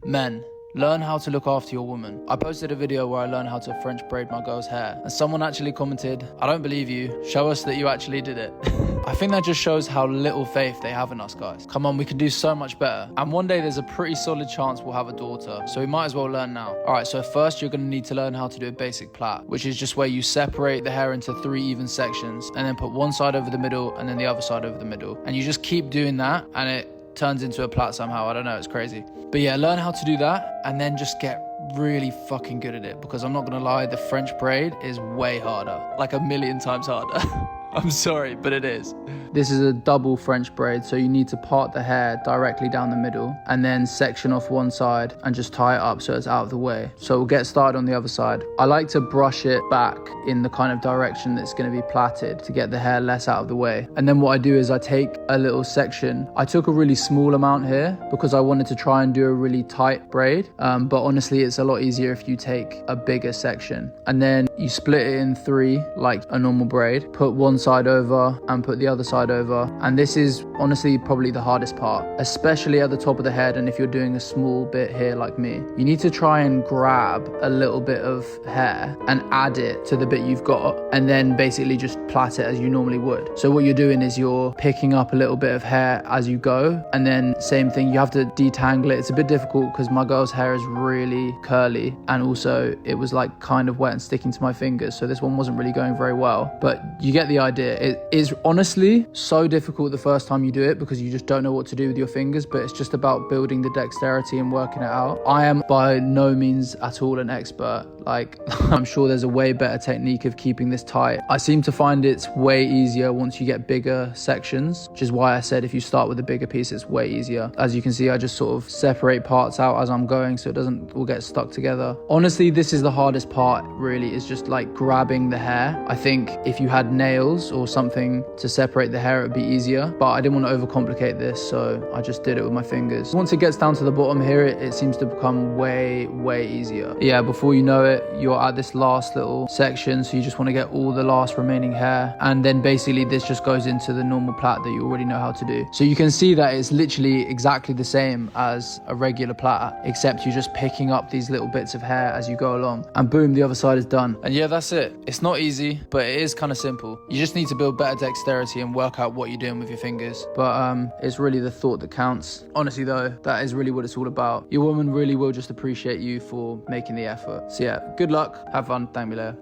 Men, learn how to look after your woman. I posted a video where I learned how to French braid my girl's hair, and someone actually commented, "I don't believe you, show us that you actually did it." I think that just shows how little faith they have in us guys. Come on, we can do so much better. And one day there's a pretty solid chance we'll have a daughter, so we might as well learn now. Alright, so first you're going to need to learn how to do a basic plait, which is just where you separate the hair into 3 even sections, and then put one side over the middle and then the other side over the middle. And you just keep doing that, and it turns into a plait somehow. I don't know, it's crazy. But yeah, learn how to do that and then just get really fucking good at it, because I'm not gonna lie, the French braid is way harder, like 1,000,000 times harder. I'm sorry, but it is. This is a double French braid, so you need to part the hair directly down the middle and then section off one side and just tie it up so it's out of the way. So we'll get started on the other side. I like to brush it back in the kind of direction that's going to be plaited to get the hair less out of the way. And then what I do is I take a little section. I took a really small amount here because I wanted to try and do a really tight braid, but honestly it's a lot easier if you take a bigger section. And then you split it in 3 like a normal braid, put one side over and put the other side over. And this is honestly probably the hardest part, especially at the top of the head. And if you're doing a small bit here like me, you need to try and grab a little bit of hair and add it to the bit you've got, and then basically just plait it as you normally would. So what you're doing is you're picking up a little bit of hair as you go, and then same thing, you have to detangle it. It's a bit difficult because my girl's hair is really curly, and also it was like kind of wet and sticking to my fingers, so this one wasn't really going very well, but you get the idea. It is honestly so difficult the first time you do it because you just don't know what to do with your fingers, but it's just about building the dexterity and working it out. I am by no means at all an expert. Like, I'm sure there's a way better technique of keeping this tight. I seem to find it's way easier once you get bigger sections, which is why I said if you start with a bigger piece, it's way easier. As you can see, I just sort of separate parts out as I'm going so it doesn't all get stuck together. Honestly, this is the hardest part, really, is just like grabbing the hair. I think if you had nails or something to separate the hair, it would be easier, but I didn't want to overcomplicate this, so I just did it with my fingers. Once it gets down to the bottom here, it seems to become way easier. Yeah, before you know it, you're at this last little section, so you just want to get all the last remaining hair, and then basically this just goes into the normal plait that you already know how to do. So you can see that it's literally exactly the same as a regular plait, except you're just picking up these little bits of hair as you go along, and boom, the other side is done. And yeah, that's it. It's not easy, but it is kind of simple. You just need to build better dexterity and work out what you're doing with your fingers, but it's really the thought that counts. Honestly though, that is really what it's all about. Your woman really will just appreciate you for making the effort. So yeah, good luck, have fun, thank me later.